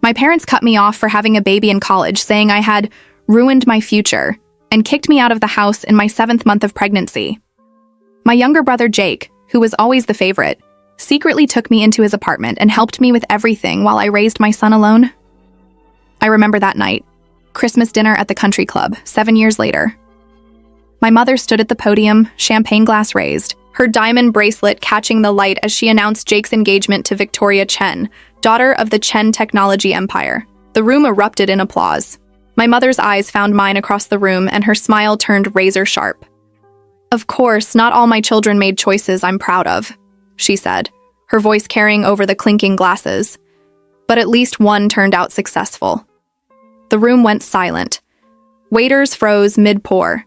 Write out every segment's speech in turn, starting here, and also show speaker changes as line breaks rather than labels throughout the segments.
My parents cut me off for having a baby in college, saying I had ruined my future, and kicked me out of the house in my 7th month of pregnancy. My younger brother Jake, who was always the favorite, secretly took me into his apartment and helped me with everything while I raised my son alone. I remember that night, Christmas dinner at the country club, 7 years later. My mother stood at the podium, champagne glass raised, her diamond bracelet catching the light as she announced Jake's engagement to Victoria Chen, daughter of the Chen technology empire. The room erupted in applause. My mother's eyes found mine across the room, and her smile turned razor sharp. "Of course, not all my children made choices I'm proud of," she said, her voice carrying over the clinking glasses. "But at least one turned out successful." The room went silent. Waiters froze mid-pour.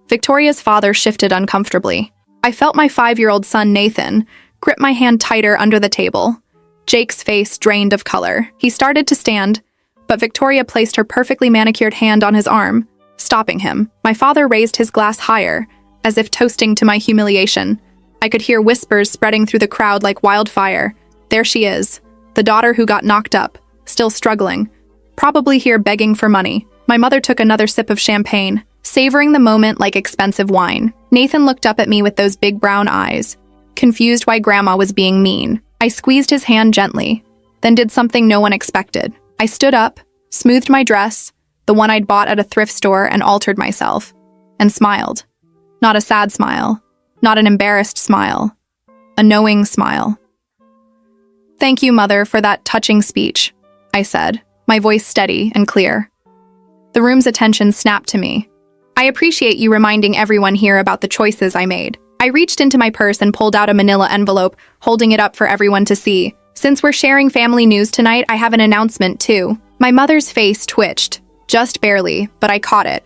Victoria's father shifted uncomfortably. I felt my 5-year-old son, Nathan, grip my hand tighter under the table. Jake's face drained of color. He started to stand, but Victoria placed her perfectly manicured hand on his arm, stopping him. My father raised his glass higher, as if toasting to my humiliation. I could hear whispers spreading through the crowd like wildfire. There she is, the daughter who got knocked up, still struggling, probably here begging for money. My mother took another sip of champagne, savoring the moment like expensive wine. Nathan looked up at me with those big brown eyes, confused why Grandma was being mean. I squeezed his hand gently, then did something no one expected. I stood up, smoothed my dress, the one I'd bought at a thrift store, and altered myself, and smiled. Not a sad smile, not an embarrassed smile, a knowing smile. "Thank you, Mother, for that touching speech," I said, my voice steady and clear. The room's attention snapped to me. "I appreciate you reminding everyone here about the choices I made." I reached into my purse and pulled out a manila envelope, holding it up for everyone to see. "Since we're sharing family news tonight, I have an announcement too." My mother's face twitched, just barely, but I caught it.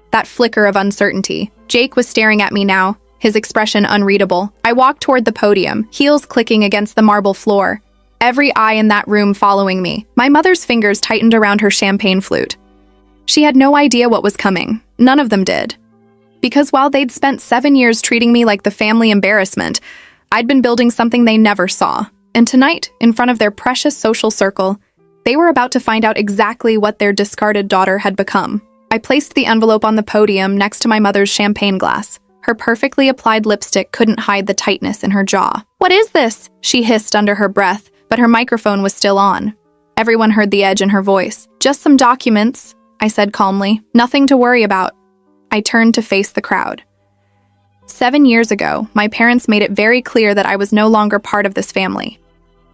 That flicker of uncertainty. Jake was staring at me now, his expression unreadable. I walked toward the podium, heels clicking against the marble floor, every eye in that room following me. My mother's fingers tightened around her champagne flute. She had no idea what was coming. None of them did. Because while they'd spent 7 years treating me like the family embarrassment, I'd been building something they never saw. And tonight, in front of their precious social circle, they were about to find out exactly what their discarded daughter had become. I placed the envelope on the podium next to my mother's champagne glass. Her perfectly applied lipstick couldn't hide the tightness in her jaw. "What is this?" she hissed under her breath, but her microphone was still on. Everyone heard the edge in her voice. "Just some documents," I said calmly. "Nothing to worry about." I turned to face the crowd. 7 years ago, my parents made it very clear that I was no longer part of this family.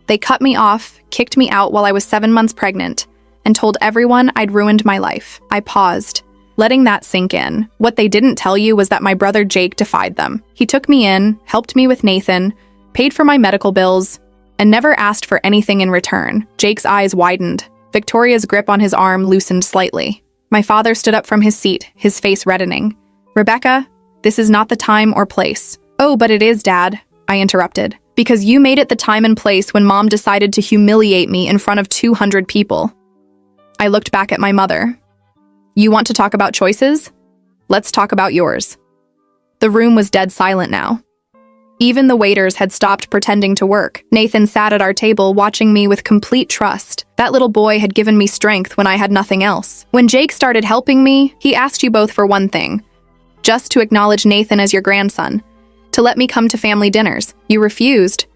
They cut me off, kicked me out while I was 7 months pregnant, and told everyone I'd ruined my life. I paused, letting that sink in. What they didn't tell you was that my brother Jake defied them. He took me in, helped me with Nathan, paid for my medical bills, and never asked for anything in return. Jake's eyes widened. Victoria's grip on his arm loosened slightly. My father stood up from his seat, his face reddening. "Rebecca, this is not the time or place." "Oh, but it is, Dad," I interrupted. "Because you made it the time and place when Mom decided to humiliate me in front of 200 people. I looked back at my mother. "You want to talk about choices? Let's talk about yours." The room was dead silent now. Even the waiters had stopped pretending to work. Nathan sat at our table watching me with complete trust. That little boy had given me strength when I had nothing else. When Jake started helping me, he asked you both for one thing. Just to acknowledge Nathan as your grandson. To let me come to family dinners. You refused.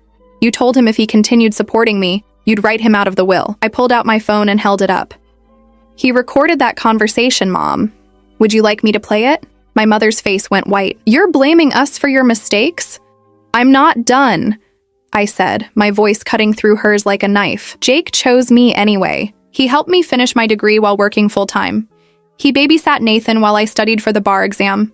You told him if he continued supporting me, you'd write him out of the will. I pulled out my phone and held it up. "He recorded that conversation, Mom. Would you like me to play it?" My mother's face went white. "You're blaming us for your mistakes?" "I'm not done," I said, my voice cutting through hers like a knife. "Jake chose me anyway. He helped me finish my degree while working full-time. He babysat Nathan while I studied for the bar exam.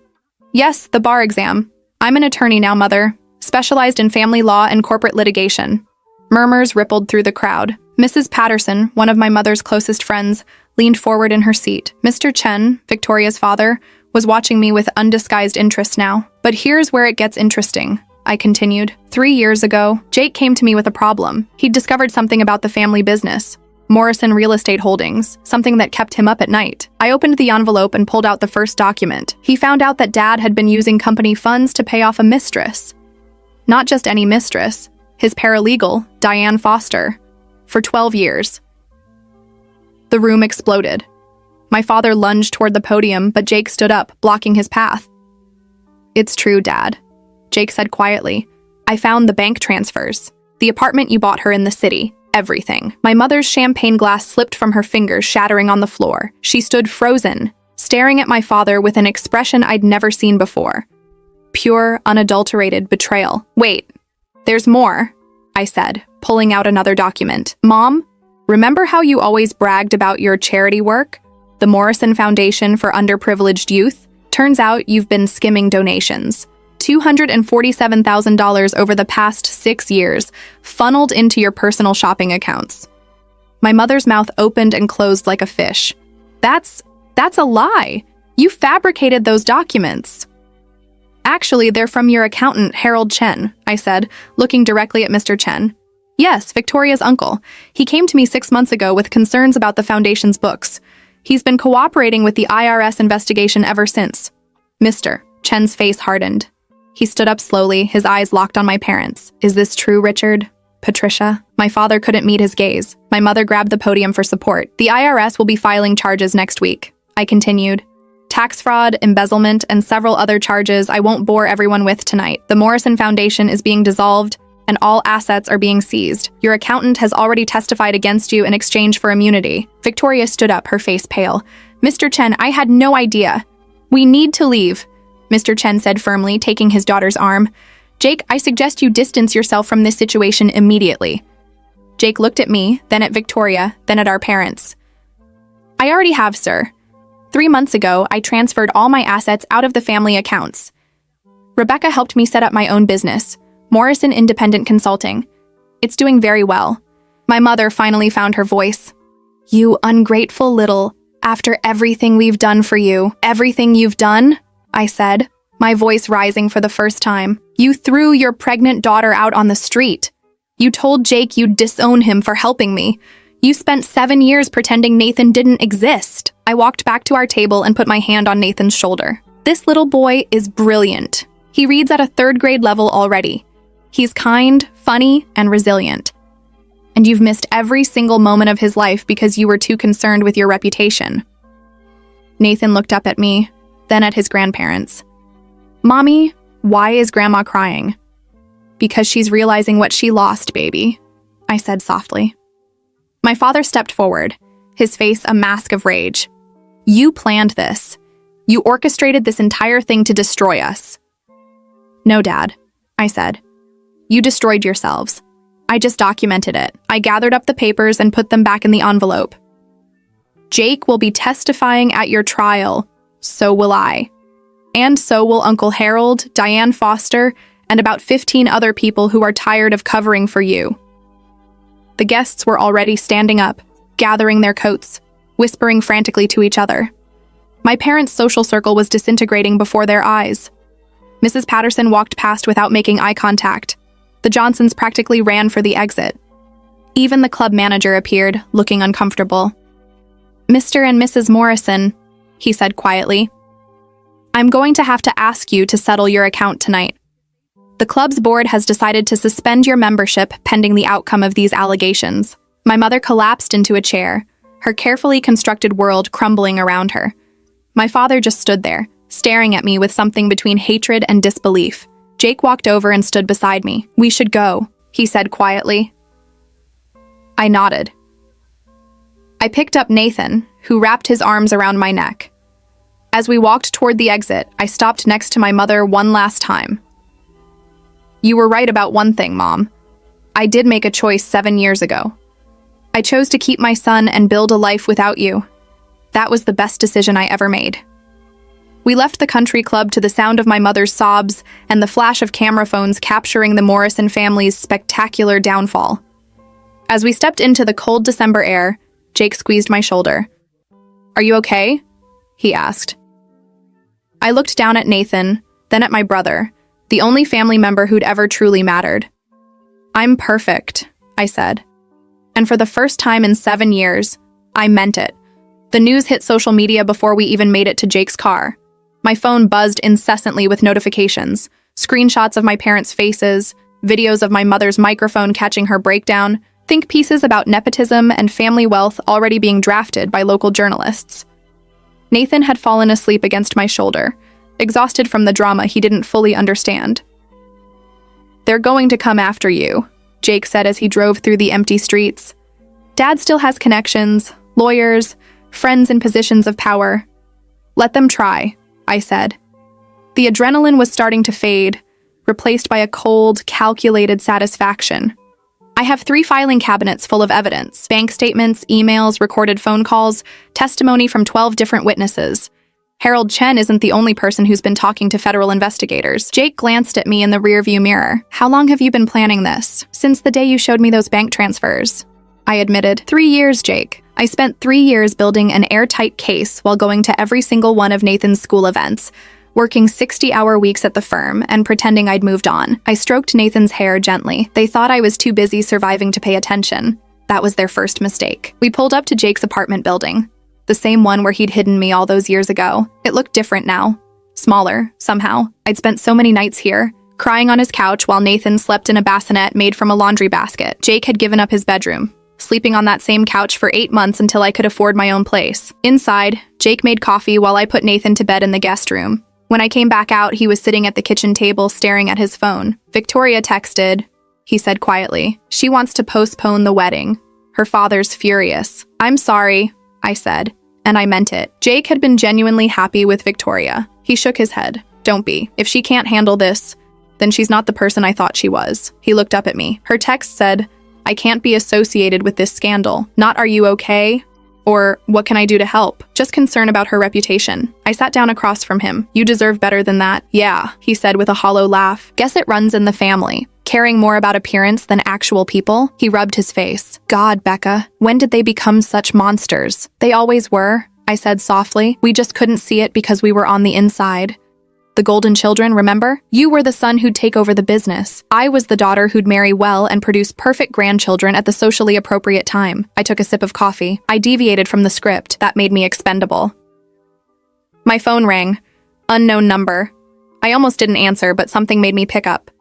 Yes, the bar exam. I'm an attorney now, Mother, specialized in family law and corporate litigation." Murmurs rippled through the crowd. Mrs. Patterson, one of my mother's closest friends, leaned forward in her seat. Mr. Chen, Victoria's father, was watching me with undisguised interest now. "But here's where it gets interesting," I continued. 3 years ago, Jake came to me with a problem. He'd discovered something about the family business, Morrison Real Estate Holdings, something that kept him up at night. I opened the envelope and pulled out the first document. He found out that Dad had been using company funds to pay off a mistress. Not just any mistress, his paralegal, Diane Foster, for 12 years. The room exploded. My father lunged toward the podium, but Jake stood up, blocking his path. "It's true, Dad," Jake said quietly. "I found the bank transfers. The apartment you bought her in the city. Everything." My mother's champagne glass slipped from her fingers, shattering on the floor. She stood frozen, staring at my father with an expression I'd never seen before. Pure, unadulterated betrayal. "Wait, there's more," I said, pulling out another document. "Mom, remember how you always bragged about your charity work? The Morrison Foundation for Underprivileged Youth? Turns out you've been skimming donations. $247,000 over the past 6 years, funneled into your personal shopping accounts." My mother's mouth opened and closed like a fish. That's a lie. You fabricated those documents." "Actually, they're from your accountant, Harold Chen," I said, looking directly at Mr. Chen. "Yes, Victoria's uncle. He came to me 6 months ago with concerns about the foundation's books. He's been cooperating with the IRS investigation ever since." Mr. Chen's face hardened. He stood up slowly, his eyes locked on my parents. "Is this true, Richard? Patricia?" My father couldn't meet his gaze. My mother grabbed the podium for support. "The IRS will be filing charges next week," I continued. "Tax fraud, embezzlement, and several other charges I won't bore everyone with tonight. The Morrison Foundation is being dissolved, and all assets are being seized. Your accountant has already testified against you in exchange for immunity." Victoria stood up, her face pale. "Mr. Chen, I had no idea. We need to leave," Mr. Chen said firmly, taking his daughter's arm. "Jake, I suggest you distance yourself from this situation immediately." Jake looked at me, then at Victoria, then at our parents. "I already have, sir. 3 months ago, I transferred all my assets out of the family accounts. Rebecca helped me set up my own business, Morrison Independent Consulting. It's doing very well." My mother finally found her voice. "You ungrateful little, after everything we've done for you." "Everything you've done?" I said, my voice rising for the first time. "You threw your pregnant daughter out on the street. You told Jake you'd disown him for helping me. You spent 7 years pretending Nathan didn't exist." I walked back to our table and put my hand on Nathan's shoulder. "This little boy is brilliant. He reads at a 3rd grade level already. He's kind, funny, and resilient. And you've missed every single moment of his life because you were too concerned with your reputation." Nathan looked up at me, then at his grandparents. "Mommy, why is Grandma crying?" "Because she's realizing what she lost, baby," I said softly. My father stepped forward, his face a mask of rage. "You planned this. You orchestrated this entire thing to destroy us." "No, Dad," I said. "You destroyed yourselves. I just documented it. I gathered up the papers and put them back in the envelope. Jake will be testifying at your trial. So will I. And so will Uncle Harold, Diane Foster, and about 15 other people who are tired of covering for you." The guests were already standing up, gathering their coats, whispering frantically to each other. My parents' social circle was disintegrating before their eyes. Mrs. Patterson walked past without making eye contact. The Johnsons practically ran for the exit. Even the club manager appeared, looking uncomfortable. "Mr. and Mrs. Morrison," he said quietly, "I'm going to have to ask you to settle your account tonight. The club's board has decided to suspend your membership pending the outcome of these allegations." My mother collapsed into a chair, her carefully constructed world crumbling around her. My father just stood there, staring at me with something between hatred and disbelief. Jake walked over and stood beside me. "We should go," he said quietly. I nodded. I picked up Nathan, who wrapped his arms around my neck. As we walked toward the exit, I stopped next to my mother one last time. "You were right about one thing, Mom. I did make a choice 7 years ago. I chose to keep my son and build a life without you. That was the best decision I ever made." We left the country club to the sound of my mother's sobs and the flash of camera phones capturing the Morrison family's spectacular downfall. As we stepped into the cold December air, Jake squeezed my shoulder. "Are you okay?" he asked. I looked down at Nathan, then at my brother, the only family member who'd ever truly mattered. "I'm perfect," I said. And for the first time in 7 years, I meant it. The news hit social media before we even made it to Jake's car. My phone buzzed incessantly with notifications, screenshots of my parents' faces, videos of my mother's microphone catching her breakdown, Think pieces about nepotism and family wealth already being drafted by local journalists. Nathan had fallen asleep against my shoulder, exhausted from the drama he didn't fully understand. "They're going to come after you," Jake said as he drove through the empty streets. "Dad still has connections, lawyers, friends in positions of power. Let them try," I said. The adrenaline was starting to fade, replaced by a cold, calculated satisfaction. I have 3 filing cabinets full of evidence: bank statements, emails, recorded phone calls, testimony from 12 different witnesses. Harold Chen isn't the only person who's been talking to federal investigators. Jake glanced at me in the rearview mirror. "How long have you been planning this?" "Since the day you showed me those bank transfers," I admitted. 3 years, Jake. I spent 3 years building an airtight case while going to every single one of Nathan's school events, working 60-hour weeks at the firm and pretending I'd moved on. I stroked Nathan's hair gently. They thought I was too busy surviving to pay attention. That was their first mistake. We pulled up to Jake's apartment building, the same one where he'd hidden me all those years ago. It looked different now. Smaller, somehow. I'd spent so many nights here, crying on his couch while Nathan slept in a bassinet made from a laundry basket. Jake had given up his bedroom, sleeping on that same couch for 8 months until I could afford my own place. Inside, Jake made coffee while I put Nathan to bed in the guest room. When I came back out, he was sitting at the kitchen table staring at his phone. "Victoria texted," he said quietly. "She wants to postpone the wedding. Her father's furious." "I'm sorry," I said, and I meant it. Jake had been genuinely happy with Victoria. He shook his head. "Don't be. If she can't handle this, then she's not the person I thought she was." He looked up at me. Her text said, "I can't be associated with this scandal. Not 'Are you okay?' or 'What can I do to help?' Just concern about her reputation." I sat down across from him. "You deserve better than that." "Yeah," he said with a hollow laugh. "Guess it runs in the family. Caring more about appearance than actual people." He rubbed his face. "God, Becca, when did they become such monsters?" "They always were," I said softly. "We just couldn't see it because we were on the inside. The golden children, remember? You were the son who'd take over the business. I was the daughter who'd marry well and produce perfect grandchildren at the socially appropriate time." I took a sip of coffee. I deviated from the script. That made me expendable. My phone rang. Unknown number. I almost didn't answer, but something made me pick up.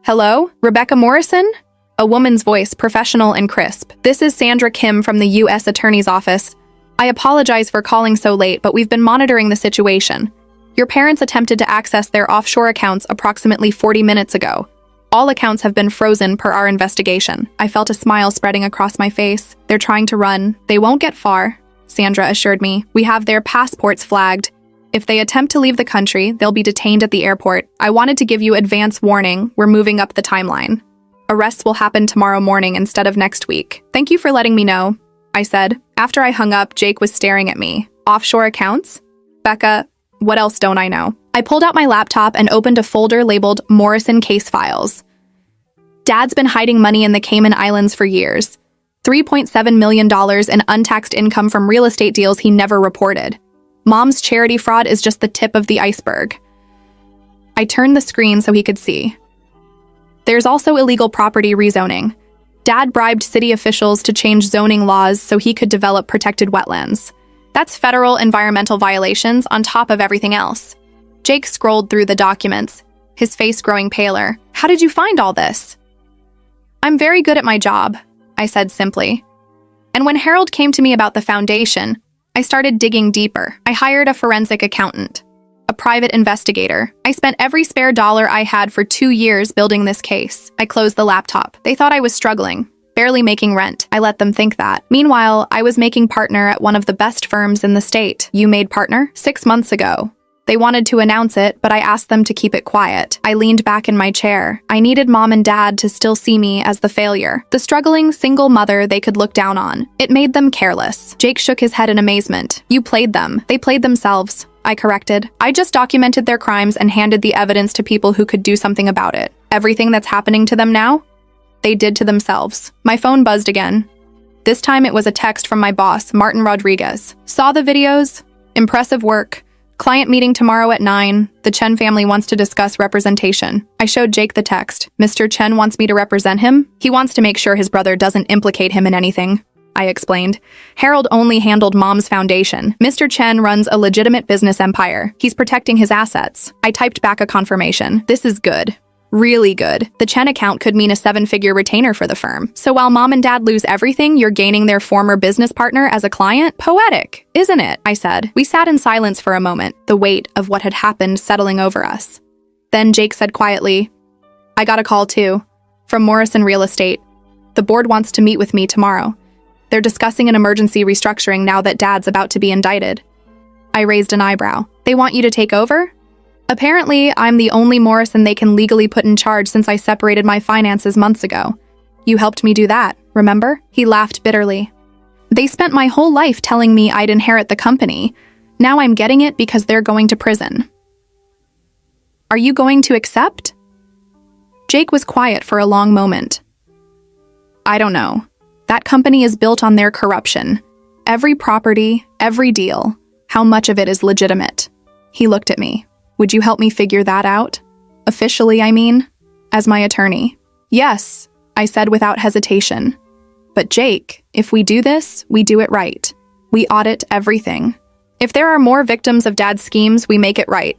"Hello? Rebecca Morrison?" A woman's voice, professional and crisp. "This is Sandra Kim from the U.S. Attorney's Office. I apologize for calling so late, but we've been monitoring the situation. Your parents attempted to access their offshore accounts approximately 40 minutes ago. All accounts have been frozen per our investigation." I felt a smile spreading across my face. "They're trying to run. They won't get far," Sandra assured me. "We have their passports flagged. If they attempt to leave the country, they'll be detained at the airport. I wanted to give you advance warning. We're moving up the timeline. Arrests will happen tomorrow morning instead of next week." "Thank you for letting me know," I said. After I hung up, Jake was staring at me. "Offshore accounts? Becca, what else don't I know?" I pulled out my laptop and opened a folder labeled Morrison Case Files. Dad's been hiding money in the Cayman Islands for years. $3.7 million in untaxed income from real estate deals he never reported. Mom's charity fraud is just the tip of the iceberg. I turned the screen so he could see. There's also illegal property rezoning. Dad bribed city officials to change zoning laws so he could develop protected wetlands. That's federal environmental violations on top of everything else. Jake scrolled through the documents, his face growing paler. "How did you find all this?" "I'm very good at my job," I said simply. And when Harold came to me about the foundation, I started digging deeper. I hired a forensic accountant, a private investigator. I spent every spare dollar I had for 2 years building this case. I closed the laptop. They thought I was struggling, barely making rent. I let them think that. Meanwhile, I was making partner at one of the best firms in the state. You made partner? 6 months ago. They wanted to announce it, but I asked them to keep it quiet. I leaned back in my chair. I needed Mom and Dad to still see me as the failure, the struggling single mother they could look down on. It made them careless. Jake shook his head in amazement. "You played them. They played themselves," I corrected. "I just documented their crimes and handed the evidence to people who could do something about it. Everything that's happening to them now, they did to themselves." My phone buzzed again. This time it was a text from my boss, Martin Rodriguez. "Saw the videos? Impressive work. Client meeting tomorrow at 9. The Chen family wants to discuss representation." I showed Jake the text. "Mr. Chen wants me to represent him? He wants to make sure his brother doesn't implicate him in anything," I explained. "Harold only handled Mom's foundation. Mr. Chen runs a legitimate business empire. He's protecting his assets." I typed back a confirmation. "This is good. Really good. The Chen account could mean a 7-figure retainer for the firm. So while mom and dad lose everything, you're gaining their former business partner as a client? Poetic, isn't it? I said. We sat in silence for a moment, the weight of what had happened settling over us. Then Jake said quietly, I got a call too, from Morrison Real Estate. The board wants to meet with me tomorrow. They're discussing an emergency restructuring now that dad's about to be indicted. I raised an eyebrow. They want you to take over? Apparently, I'm the only Morrison they can legally put in charge since I separated my finances months ago. You helped me do that, remember? He laughed bitterly. They spent my whole life telling me I'd inherit the company. Now I'm getting it because they're going to prison. Are you going to accept? Jake was quiet for a long moment. I don't know. That company is built on their corruption. Every property, every deal, how much of it is legitimate? He looked at me. Would you help me figure that out? Officially, I mean, as my attorney. Yes, I said without hesitation. But Jake, if we do this, we do it right. We audit everything. If there are more victims of dad's schemes, we make it right.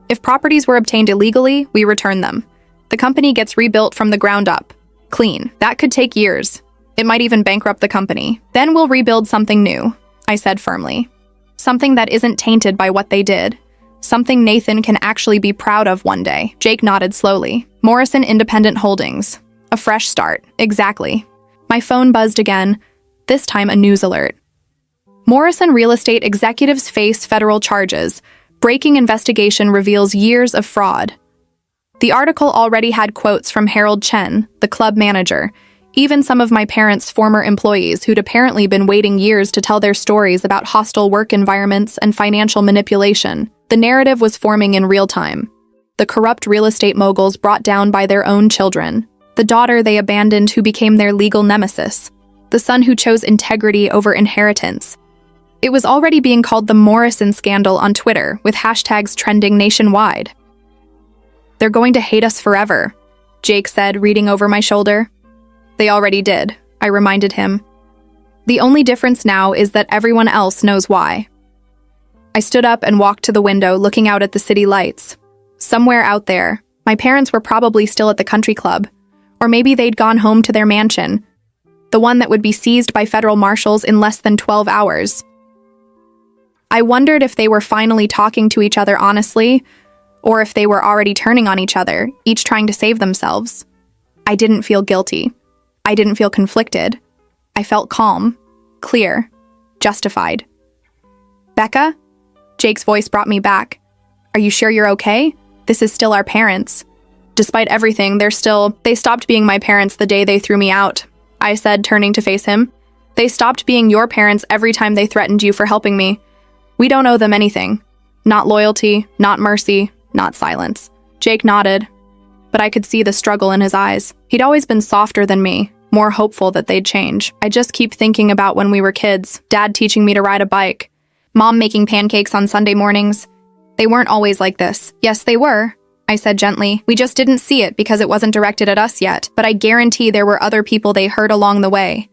If properties were obtained illegally, we return them. The company gets rebuilt from the ground up. Clean. That could take years. It might even bankrupt the company. Then we'll rebuild something new, I said firmly. Something that isn't tainted by what they did. Something Nathan can actually be proud of one day. Jake nodded slowly. Morrison Independent Holdings. A fresh start. Exactly. My phone buzzed again, this time a news alert. Morrison Real Estate executives face federal charges. Breaking investigation reveals years of fraud. The article already had quotes from Harold Chen, the club manager, even some of my parents' former employees who'd apparently been waiting years to tell their stories about hostile work environments and financial manipulation. The narrative was forming in real time. The corrupt real estate moguls brought down by their own children. The daughter they abandoned who became their legal nemesis. The son who chose integrity over inheritance. It was already being called the Morrison scandal on Twitter, with hashtags trending nationwide. They're going to hate us forever, Jake said, reading over my shoulder. They already did, I reminded him. The only difference now is that everyone else knows why. I stood up and walked to the window, looking out at the city lights. Somewhere out there, my parents were probably still at the country club, or maybe they'd gone home to their mansion, the one that would be seized by federal marshals in less than 12 hours. I wondered if they were finally talking to each other honestly, or if they were already turning on each other, each trying to save themselves. I didn't feel guilty. I didn't feel conflicted. I felt calm, clear, justified. Becca? Jake's voice brought me back. Are you sure you're okay? This is still our parents. Despite everything, they stopped being my parents the day they threw me out, I said, turning to face him. They stopped being your parents every time they threatened you for helping me. We don't owe them anything. Not loyalty, not mercy, not silence. Jake nodded, but I could see the struggle in his eyes. He'd always been softer than me, more hopeful that they'd change. I just keep thinking about when we were kids, Dad teaching me to ride a bike, Mom making pancakes on Sunday mornings. They weren't always like this. Yes, they were, I said gently. We just didn't see it because it wasn't directed at us yet, but I guarantee there were other people they hurt along the way.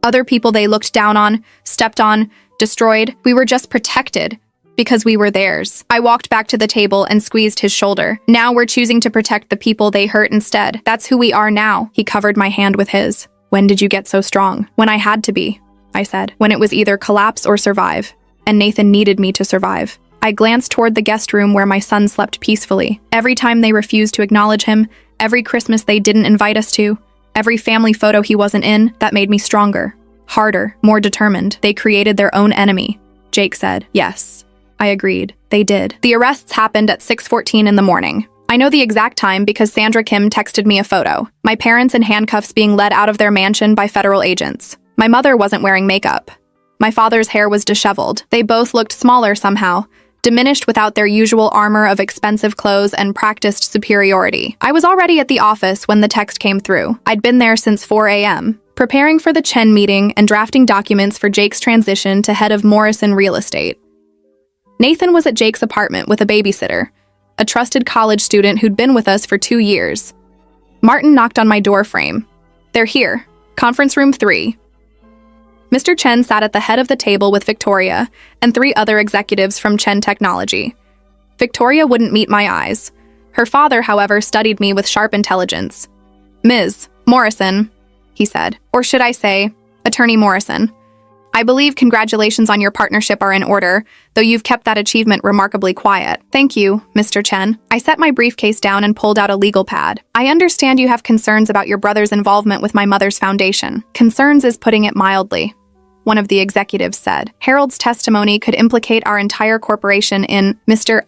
Other people they looked down on, stepped on, destroyed. We were just protected because we were theirs. I walked back to the table and squeezed his shoulder. Now we're choosing to protect the people they hurt instead. That's who we are now. He covered my hand with his. When did you get so strong? When I had to be, I said. When it was either collapse or survive. And Nathan needed me to survive. I glanced toward the guest room where my son slept peacefully. Every time they refused to acknowledge him, every Christmas they didn't invite us to, every family photo he wasn't in, that made me stronger, harder, more determined. They created their own enemy, Jake said. Yes, I agreed. They did. The arrests happened at 6:14 in the morning. I know the exact time because Sandra Kim texted me a photo. My parents in handcuffs being led out of their mansion by federal agents. My mother wasn't wearing makeup. My father's hair was disheveled. They both looked smaller somehow, diminished without their usual armor of expensive clothes and practiced superiority. I was already at the office when the text came through. I'd been there since 4 a.m., preparing for the Chen meeting and drafting documents for Jake's transition to head of Morrison Real Estate. Nathan was at Jake's apartment with a babysitter, a trusted college student who'd been with us for 2 years. Martin knocked on my door frame. They're here. Conference room 3. Mr. Chen sat at the head of the table with Victoria and 3 other executives from Chen Technology. Victoria wouldn't meet my eyes. Her father, however, studied me with sharp intelligence. "Ms. Morrison," he said, or should I say, Attorney Morrison. "I believe congratulations on your partnership are in order, though you've kept that achievement remarkably quiet." "Thank you, Mr. Chen." I set my briefcase down and pulled out a legal pad. "I understand you have concerns about your brother's involvement with my mother's foundation." "Concerns is putting it mildly," one of the executives said. "Harold's testimony could implicate our entire corporation in Mr.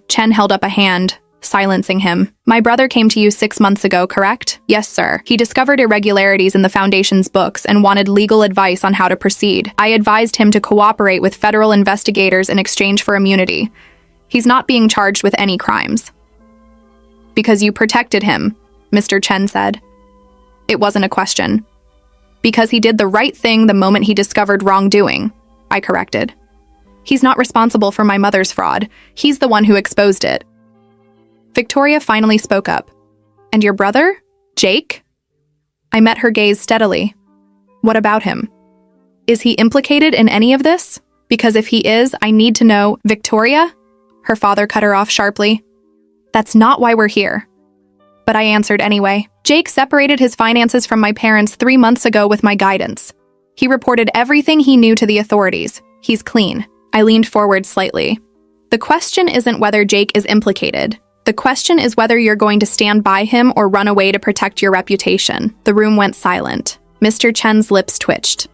Chen held up a hand, silencing him. "My brother came to you 6 months ago, correct?" "Yes, sir. He discovered irregularities in the Foundation's books and wanted legal advice on how to proceed. I advised him to cooperate with federal investigators in exchange for immunity. He's not being charged with any crimes." "Because you protected him," Mr. Chen said. "It wasn't a question." "Because he did the right thing the moment he discovered wrongdoing," I corrected. "He's not responsible for my mother's fraud. He's the one who exposed it." Victoria finally spoke up. "And your brother? Jake?" I met her gaze steadily. "What about him? Is he implicated in any of this? Because if he is, I need to know." "Victoria?" Her father cut her off sharply. "That's not why we're here." But I answered anyway. "Jake separated his finances from my parents 3 months ago with my guidance. He reported everything he knew to the authorities. He's clean." I leaned forward slightly. "The question isn't whether Jake is implicated. The question is whether you're going to stand by him or run away to protect your reputation." The room went silent. Mr. Chen's lips twitched.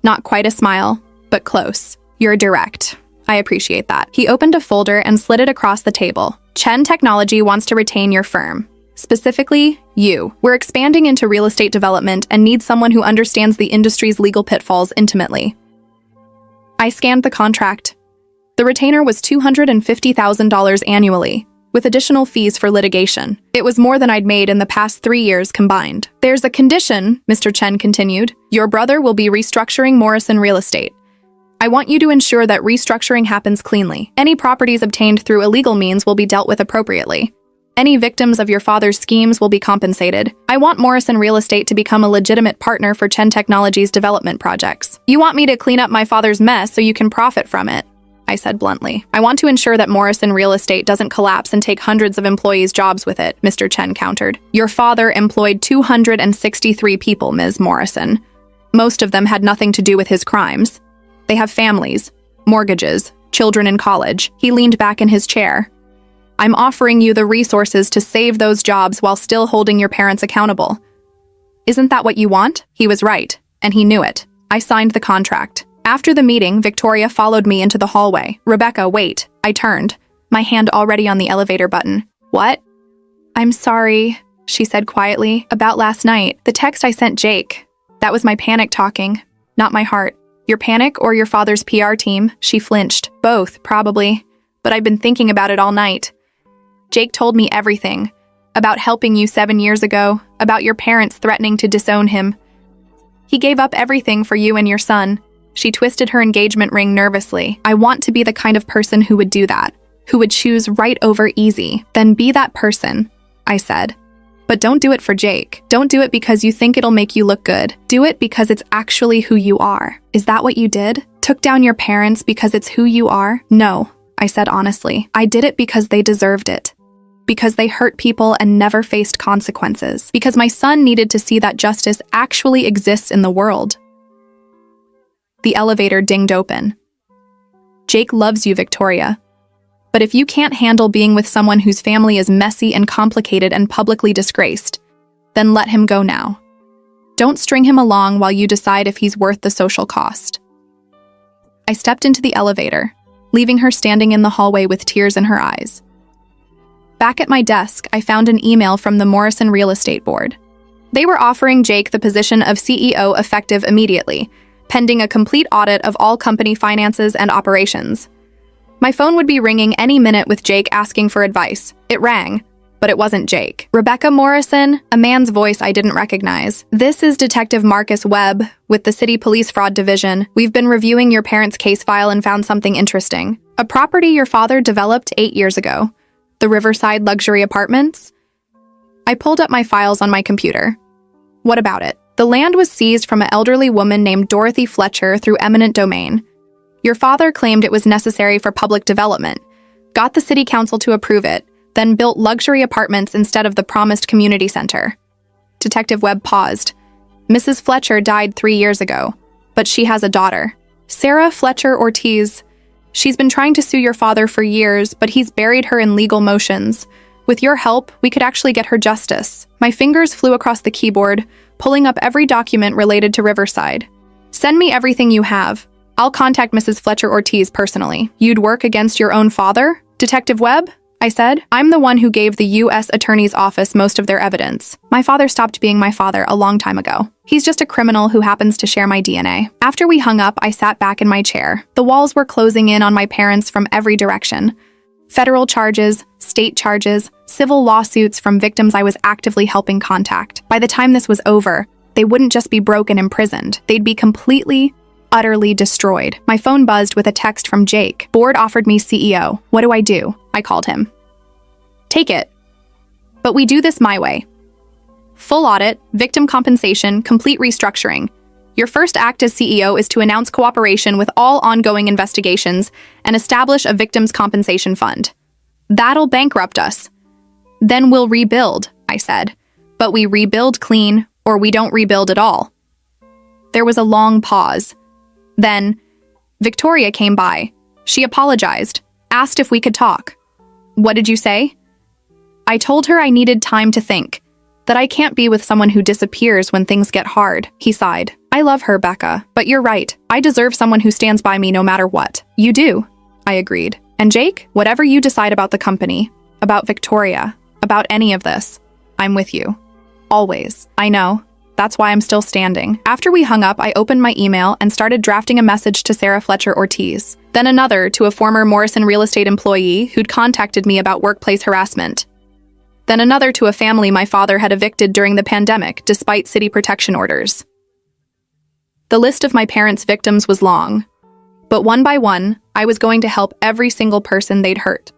Not quite a smile, but close. "You're direct. I appreciate that." He opened a folder and slid it across the table. "Chen Technology wants to retain your firm. Specifically, you. We're expanding into real estate development and need someone who understands the industry's legal pitfalls intimately." I scanned the contract. The retainer was $250,000 annually, with additional fees for litigation. It was more than I'd made in the past 3 years combined. "There's a condition," Mr. Chen continued. "Your brother will be restructuring Morrison Real Estate. I want you to ensure that restructuring happens cleanly. Any properties obtained through illegal means will be dealt with appropriately. Any victims of your father's schemes will be compensated. I want Morrison Real Estate to become a legitimate partner for Chen Technologies development projects. You want me to clean up my father's mess so you can profit from it," I said bluntly. "I want to ensure that Morrison Real Estate doesn't collapse and take hundreds of employees' jobs with it," Mr. Chen countered. "Your father employed 263 people, Ms. Morrison. Most of them had nothing to do with his crimes. They have families, mortgages, children in college." He leaned back in his chair. "I'm offering you the resources to save those jobs while still holding your parents accountable. Isn't that what you want?" He was right, and he knew it. I signed the contract. After the meeting, Victoria followed me into the hallway. "Rebecca, wait." I turned, my hand already on the elevator button. "What?" "I'm sorry," she said quietly. "About last night, the text I sent Jake. That was my panic talking, not my heart." "Your panic or your father's PR team?" She flinched. "Both, probably. But I've been thinking about it all night. Jake told me everything. About helping you 7 years ago, about your parents threatening to disown him. He gave up everything for you and your son." She twisted her engagement ring nervously. "I want to be the kind of person who would do that, who would choose right over easy." "Then be that person," I said. "But don't do it for Jake. Don't do it because you think it'll make you look good. Do it because it's actually who you are." "Is that what you did? Took down your parents because it's who you are?" "No," I said honestly. "I did it because they deserved it. Because they hurt people and never faced consequences. Because my son needed to see that justice actually exists in the world." The elevator dinged open. "Jake loves you, Victoria. But if you can't handle being with someone whose family is messy and complicated and publicly disgraced, then let him go now. Don't string him along while you decide if he's worth the social cost." I stepped into the elevator, leaving her standing in the hallway with tears in her eyes. Back at my desk, I found an email from the Morrison Real Estate Board. They were offering Jake the position of CEO effective immediately, pending a complete audit of all company finances and operations. My phone would be ringing any minute with Jake asking for advice. It rang, but it wasn't Jake. "Rebecca Morrison," a man's voice I didn't recognize. "This is Detective Marcus Webb with the City Police Fraud Division. We've been reviewing your parents' case file and found something interesting. A property your father developed 8 years ago. The Riverside Luxury Apartments?" I pulled up my files on my computer. "What about it?" "The land was seized from an elderly woman named Dorothy Fletcher through eminent domain. Your father claimed it was necessary for public development, got the city council to approve it, then built luxury apartments instead of the promised community center. Detective Webb paused. Mrs. Fletcher died 3 years ago, but she has a daughter, Sarah Fletcher Ortiz. She's been trying to sue your father for years, but he's buried her in legal motions. With your help, we could actually get her justice. My fingers flew across the keyboard, pulling up every document related to Riverside. Send me everything you have. I'll contact Mrs. Fletcher Ortiz personally. You'd work against your own father? Detective Webb? I said. I'm the one who gave the U.S. Attorney's Office most of their evidence. My father stopped being my father a long time ago. He's just a criminal who happens to share my DNA. After we hung up, I sat back in my chair. The walls were closing in on my parents from every direction. Federal charges, state charges, civil lawsuits from victims I was actively helping contact. By the time this was over, they wouldn't just be broke and imprisoned. They'd be completely, utterly destroyed. My phone buzzed with a text from Jake. Board offered me CEO. What do I do? I called him. Take it. But we do this my way. Full audit, victim compensation, complete restructuring. Your first act as CEO is to announce cooperation with all ongoing investigations and establish a victims' compensation fund. That'll bankrupt us. Then we'll rebuild, I said. But we rebuild clean, or we don't rebuild at all. There was a long pause. Then, Victoria came by. She apologized, asked if we could talk. What did you say? I told her I needed time to think, that I can't be with someone who disappears when things get hard. He sighed. I love her, Becca, but you're right. I deserve someone who stands by me no matter what. You do, I agreed. And Jake, whatever you decide about the company, about Victoria, about any of this, I'm with you. Always. I know. That's why I'm still standing. After we hung up, I opened my email and started drafting a message to Sarah Fletcher Ortiz, then another to a former Morrison real estate employee who'd contacted me about workplace harassment, then another to a family my father had evicted during the pandemic despite city protection orders. The list of my parents' victims was long, but one by one, I was going to help every single person they'd hurt.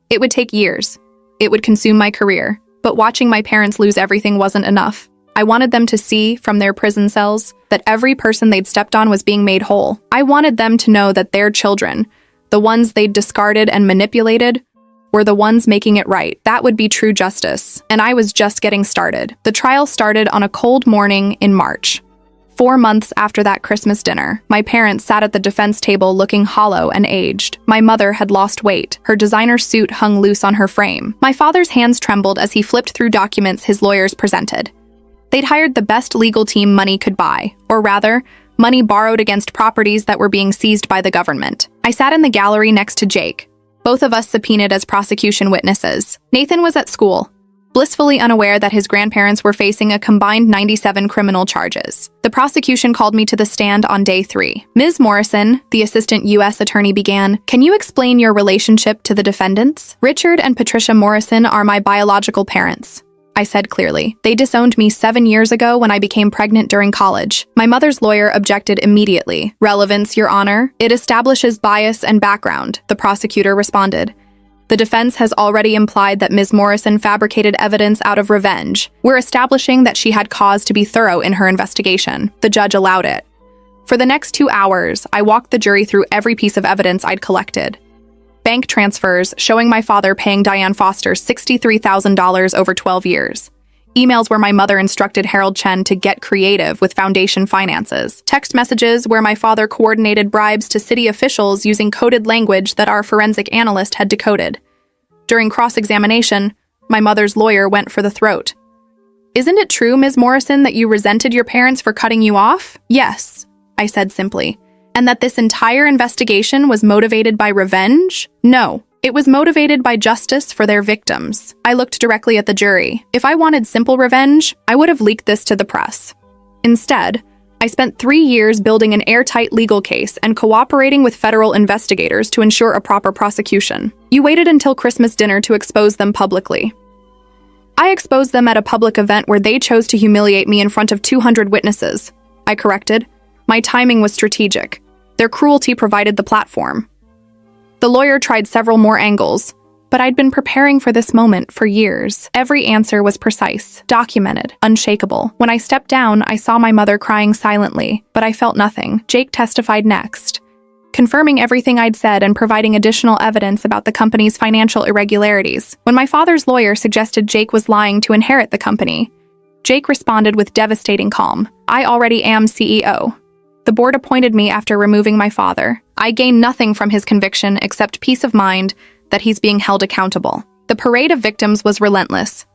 It would take years. It would consume my career, but watching my parents lose everything wasn't enough. I wanted them to see, from their prison cells, that every person they'd stepped on was being made whole. I wanted them to know that their children, the ones they'd discarded and manipulated, were the ones making it right. That would be true justice, and I was just getting started. The trial started on a cold morning in March. 4 months after that Christmas dinner, my parents sat at the defense table looking hollow and aged. My mother had lost weight. Her designer suit hung loose on her frame. My father's hands trembled as he flipped through documents his lawyers presented. They'd hired the best legal team money could buy, or rather, money borrowed against properties that were being seized by the government. I sat in the gallery next to Jake, both of us subpoenaed as prosecution witnesses. Nathan was at school, blissfully unaware that his grandparents were facing a combined 97 criminal charges. The prosecution called me to the stand on day 3. Ms. Morrison, the assistant U.S. attorney began, "Can you explain your relationship to the defendants? Richard and Patricia Morrison are my biological parents," I said clearly. They disowned me 7 years ago when I became pregnant during college. My mother's lawyer objected immediately. "Relevance, Your Honor. It establishes bias and background," the prosecutor responded. "The defense has already implied that Ms. Morrison fabricated evidence out of revenge. We're establishing that she had cause to be thorough in her investigation." The judge allowed it. For the next 2 hours, I walked the jury through every piece of evidence I'd collected. Bank transfers showing my father paying Diane Foster $63,000 over 12 years. Emails where my mother instructed Harold Chen to get creative with foundation finances. Text messages where my father coordinated bribes to city officials using coded language that our forensic analyst had decoded. During cross-examination, my mother's lawyer went for the throat. "Isn't it true, Ms. Morrison, that you resented your parents for cutting you off?" "Yes," I said simply. "And that this entire investigation was motivated by revenge?" "No. It was motivated by justice for their victims." I looked directly at the jury. If I wanted simple revenge, I would have leaked this to the press. Instead, I spent 3 years building an airtight legal case and cooperating with federal investigators to ensure a proper prosecution. You waited until Christmas dinner to expose them publicly. I exposed them at a public event where they chose to humiliate me in front of 200 witnesses. I corrected. My timing was strategic. Their cruelty provided the platform. The lawyer tried several more angles, but I'd been preparing for this moment for years. Every answer was precise, documented, unshakable. When I stepped down, I saw my mother crying silently, but I felt nothing. Jake testified next. confirming everything I'd said and providing additional evidence about the company's financial irregularities. When my father's lawyer suggested Jake was lying to inherit the company, Jake responded with devastating calm. "I already am CEO. The board appointed me after removing my father. I gain nothing from his conviction except peace of mind that he's being held accountable." The parade of victims was relentless.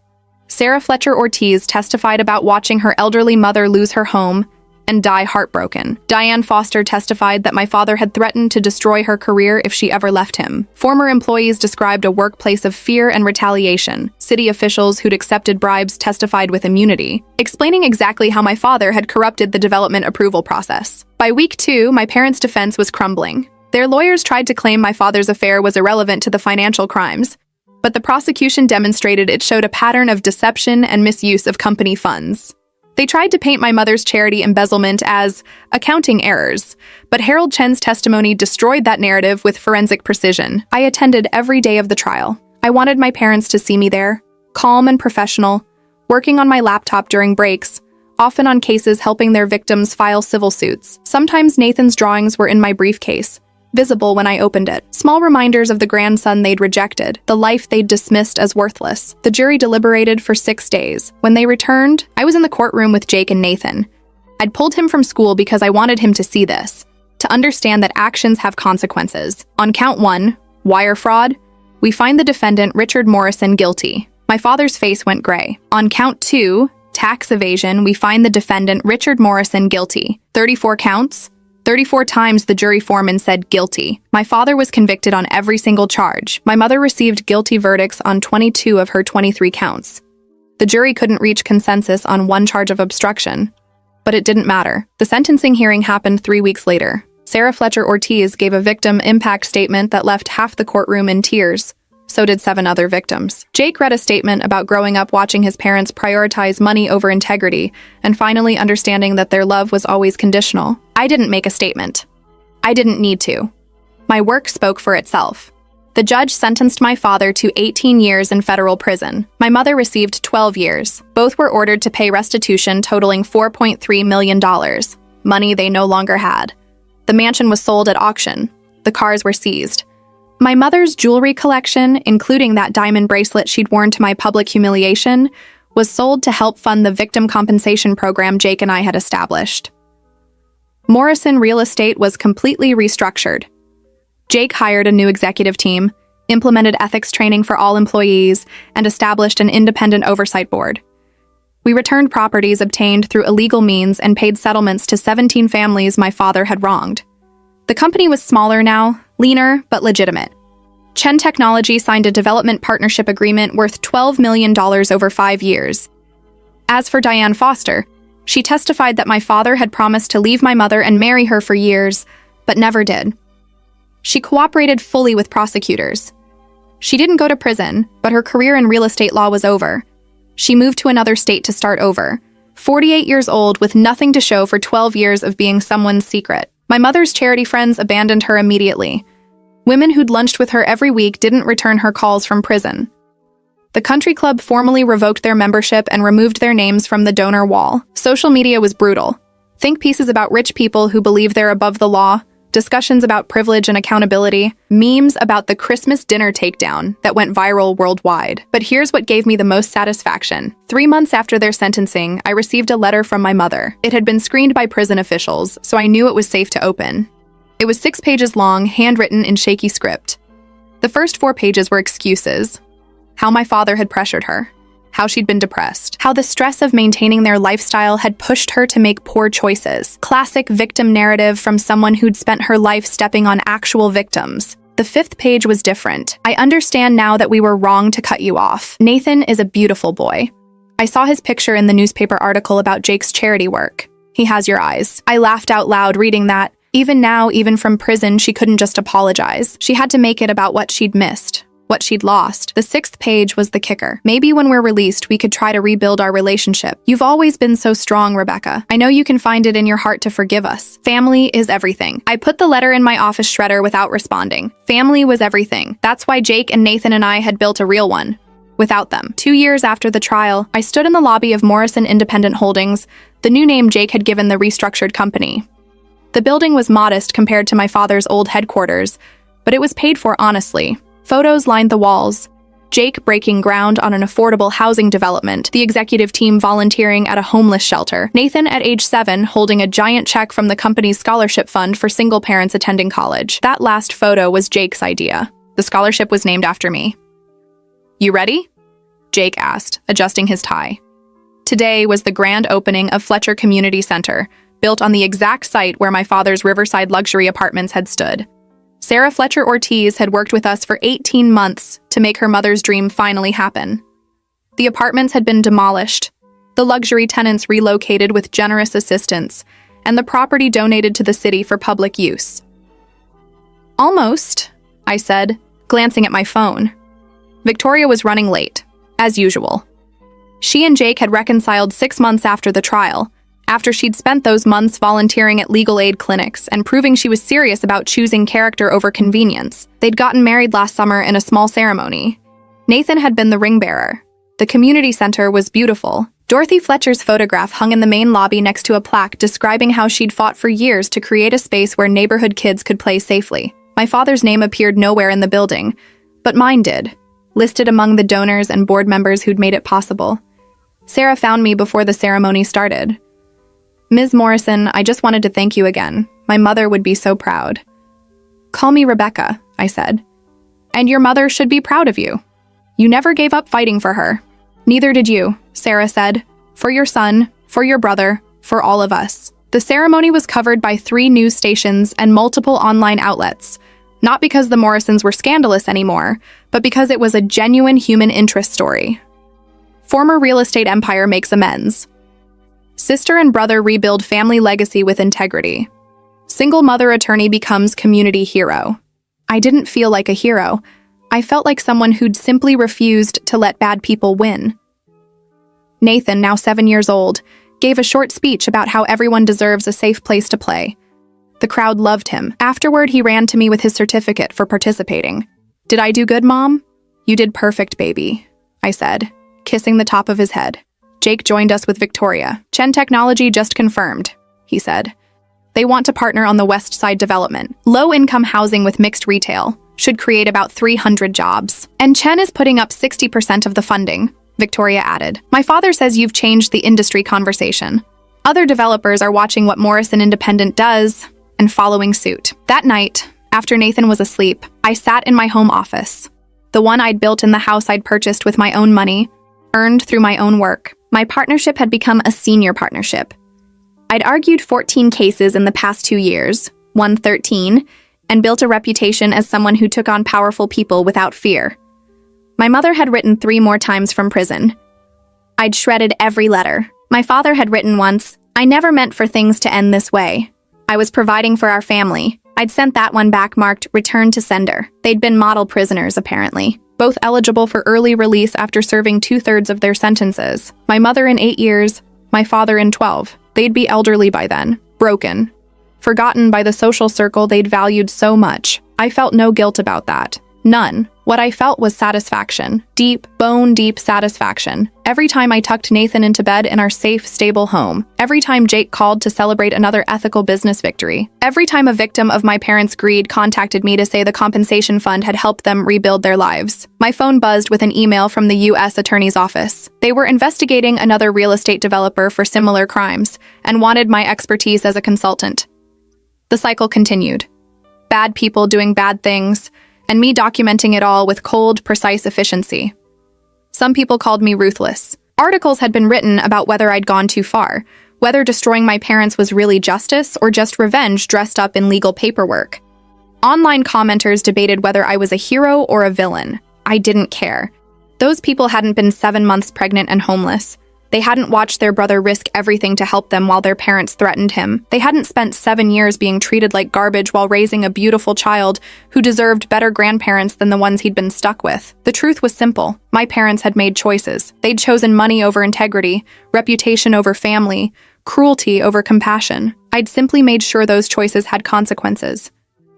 Sarah Fletcher Ortiz testified about watching her elderly mother lose her home and die heartbroken. Diane Foster testified that my father had threatened to destroy her career if she ever left him. Former employees described a workplace of fear and retaliation. City officials who'd accepted bribes testified with immunity, explaining exactly how my father had corrupted the development approval process. By week 2, my parents' defense was crumbling. Their lawyers tried to claim my father's affair was irrelevant to the financial crimes, but the prosecution demonstrated it showed a pattern of deception and misuse of company funds. They tried to paint my mother's charity embezzlement as accounting errors, but Harold Chen's testimony destroyed that narrative with forensic precision. I attended every day of the trial. I wanted my parents to see me there, calm and professional, working on my laptop during breaks, often on cases helping their victims file civil suits. Sometimes Nathan's drawings were in my briefcase, visible when I opened it. Small reminders of the grandson they'd rejected, the life they'd dismissed as worthless. The jury deliberated for 6 days. When they returned, I was in the courtroom with Jake and Nathan. I'd pulled him from school because I wanted him to see this, to understand that actions have consequences. On count 1, wire fraud, we find the defendant Richard Morrison guilty. My father's face went gray. On count 2, tax evasion, we find the defendant Richard Morrison guilty. 34 counts. 34 times the jury foreman said guilty. My father was convicted on every single charge. My mother received guilty verdicts on 22 of her 23 counts. The jury couldn't reach consensus on 1 charge of obstruction, but it didn't matter. The sentencing hearing happened 3 weeks later. Sarah Fletcher Ortiz gave a victim impact statement that left half the courtroom in tears. So did 7 other victims. Jake read a statement about growing up watching his parents prioritize money over integrity and finally understanding that their love was always conditional. I didn't make a statement. I didn't need to. My work spoke for itself. The judge sentenced my father to 18 years in federal prison. My mother received 12 years. Both were ordered to pay restitution totaling $4.3 million, money they no longer had. The mansion was sold at auction. The cars were seized. My mother's jewelry collection, including that diamond bracelet she'd worn to my public humiliation, was sold to help fund the victim compensation program Jake and I had established. Morrison Real Estate was completely restructured. Jake hired a new executive team, implemented ethics training for all employees, and established an independent oversight board. We returned properties obtained through illegal means and paid settlements to 17 families my father had wronged. The company was smaller now, leaner, but legitimate. Chen Technology signed a development partnership agreement worth $12 million over 5 years. As for Diane Foster, she testified that my father had promised to leave my mother and marry her for years, but never did. She cooperated fully with prosecutors. She didn't go to prison, but her career in real estate law was over. She moved to another state to start over, 48 years old with nothing to show for 12 years of being someone's secret. My mother's charity friends abandoned her immediately. Women who'd lunched with her every week didn't return her calls from prison. The country club formally revoked their membership and removed their names from the donor wall. Social media was brutal. Think pieces about rich people who believe they're above the law, discussions about privilege and accountability, memes about the Christmas dinner takedown that went viral worldwide. But here's what gave me the most satisfaction. 3 months after their sentencing, I received a letter from my mother. It had been screened by prison officials, so I knew it was safe to open. It was 6 pages long, handwritten in shaky script. The first 4 pages were excuses. How my father had pressured her. How she'd been depressed. How the stress of maintaining their lifestyle had pushed her to make poor choices. Classic victim narrative from someone who'd spent her life stepping on actual victims. The 5th page was different. I understand now that we were wrong to cut you off. Nathan is a beautiful boy. I saw his picture in the newspaper article about Jake's charity work. He has your eyes. I laughed out loud reading that. Even now, even from prison, she couldn't just apologize. She had to make it about what she'd missed. What she'd lost. The 6th page was the kicker. Maybe when we're released, we could try to rebuild our relationship. You've always been so strong, Rebecca. I know you can find it in your heart to forgive us. Family is everything. I put the letter in my office shredder without responding. Family was everything. That's why Jake and Nathan and I had built a real one. Without them. 2 years after the trial, I stood in the lobby of Morrison Independent Holdings, the new name Jake had given the restructured company. The building was modest compared to my father's old headquarters, but it was paid for honestly. Photos lined the walls. Jake breaking ground on an affordable housing development, the executive team volunteering at a homeless shelter, Nathan at age 7 holding a giant check from the company's scholarship fund for single parents attending college. That last photo was Jake's idea. The scholarship was named after me. "You ready?" Jake asked, adjusting his tie. Today was the grand opening of Fletcher Community Center, built on the exact site where my father's Riverside luxury apartments had stood. Sarah Fletcher Ortiz had worked with us for 18 months to make her mother's dream finally happen. The apartments had been demolished, the luxury tenants relocated with generous assistance, and the property donated to the city for public use. "Almost," I said, glancing at my phone. Victoria was running late, as usual. She and Jake had reconciled 6 months after the trial, after she'd spent those months volunteering at legal aid clinics and proving she was serious about choosing character over convenience. They'd gotten married last summer in a small ceremony. Nathan had been the ring bearer. The community center was beautiful. Dorothy Fletcher's photograph hung in the main lobby next to a plaque describing how she'd fought for years to create a space where neighborhood kids could play safely. My father's name appeared nowhere in the building, but mine did, listed among the donors and board members who'd made it possible. Sarah found me before the ceremony started. "Ms. Morrison, I just wanted to thank you again. My mother would be so proud." "Call me Rebecca," I said. "And your mother should be proud of you. You never gave up fighting for her." "Neither did you," Sarah said. "For your son, for your brother, for all of us." The ceremony was covered by 3 news stations and multiple online outlets, not because the Morrisons were scandalous anymore, but because it was a genuine human interest story. Former real estate empire makes amends. Sister and brother rebuild family legacy with integrity. Single mother attorney becomes community hero. I didn't feel like a hero. I felt like someone who'd simply refused to let bad people win. Nathan, now 7 years old, gave a short speech about how everyone deserves a safe place to play. The crowd loved him. Afterward, he ran to me with his certificate for participating. "Did I do good, Mom?" "You did perfect, baby," I said, kissing the top of his head. Jake joined us with Victoria. "Chen Technology just confirmed," he said. "They want to partner on the West Side development. Low-income housing with mixed retail. Should create about 300 jobs. And Chen is putting up 60% of the funding," Victoria added. "My father says you've changed the industry conversation. Other developers are watching what Morrison Independent does and following suit." That night, after Nathan was asleep, I sat in my home office, the one I'd built in the house I'd purchased with my own money, earned through my own work. My partnership had become a senior partnership. I'd argued 14 cases in the past 2 years, won 13, and built a reputation as someone who took on powerful people without fear. My mother had written 3 more times from prison. I'd shredded every letter. My father had written once, "I never meant for things to end this way. I was providing for our family." I'd sent that one back marked "Return to Sender." They'd been model prisoners, apparently, both eligible for early release after serving 2/3 of their sentences. My mother in 8 years, my father in 12. They'd be elderly by then, broken, forgotten by the social circle they'd valued so much. I felt no guilt about that. None. What I felt was satisfaction. Deep, bone-deep satisfaction. Every time I tucked Nathan into bed in our safe, stable home. Every time Jake called to celebrate another ethical business victory. Every time a victim of my parents' greed contacted me to say the compensation fund had helped them rebuild their lives. My phone buzzed with an email from the U.S. Attorney's Office. They were investigating another real estate developer for similar crimes and wanted my expertise as a consultant. The cycle continued. Bad people doing bad things, and me documenting it all with cold, precise efficiency. Some people called me ruthless. Articles had been written about whether I'd gone too far, whether destroying my parents was really justice or just revenge dressed up in legal paperwork. Online commenters debated whether I was a hero or a villain. I didn't care. Those people hadn't been 7 months pregnant and homeless. They hadn't watched their brother risk everything to help them while their parents threatened him. They hadn't spent 7 years being treated like garbage while raising a beautiful child who deserved better grandparents than the ones he'd been stuck with. The truth was simple. My parents had made choices. They'd chosen money over integrity, reputation over family, cruelty over compassion. I'd simply made sure those choices had consequences.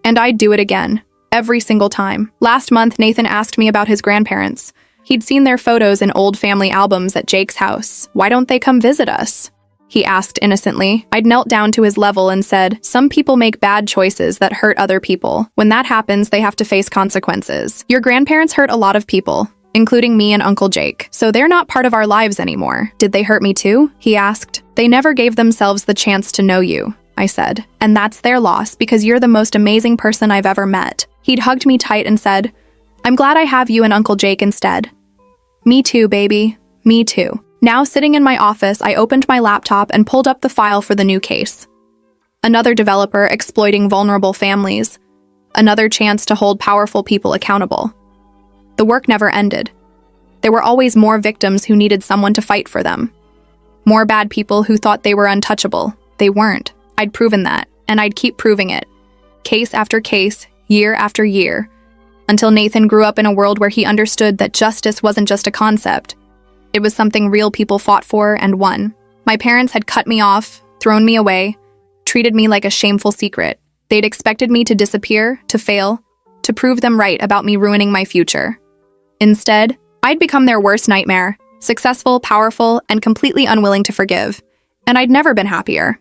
And I'd do it again. Every single time. Last month, Nathan asked me about his grandparents. He'd seen their photos in old family albums at Jake's house. "Why don't they come visit us?" He asked innocently. I'd knelt down to his level and said, "Some people make bad choices that hurt other people. When that happens, they have to face consequences. Your grandparents hurt a lot of people, including me and Uncle Jake, so they're not part of our lives anymore. Did they hurt me too?" he asked. "They never gave themselves the chance to know you," I said. "And that's their loss because you're the most amazing person I've ever met." He'd hugged me tight and said, "I'm glad I have you and Uncle Jake instead." "Me too, baby. Me too." Now, sitting in my office, I opened my laptop and pulled up the file for the new case. Another developer exploiting vulnerable families. Another chance to hold powerful people accountable. The work never ended. There were always more victims who needed someone to fight for them. More bad people who thought they were untouchable. They weren't. I'd proven that, and I'd keep proving it. Case after case, year after year, until Nathan grew up in a world where he understood that justice wasn't just a concept. It was something real people fought for and won. My parents had cut me off, thrown me away, treated me like a shameful secret. They'd expected me to disappear, to fail, to prove them right about me ruining my future. Instead, I'd become their worst nightmare, successful, powerful, and completely unwilling to forgive. And I'd never been happier.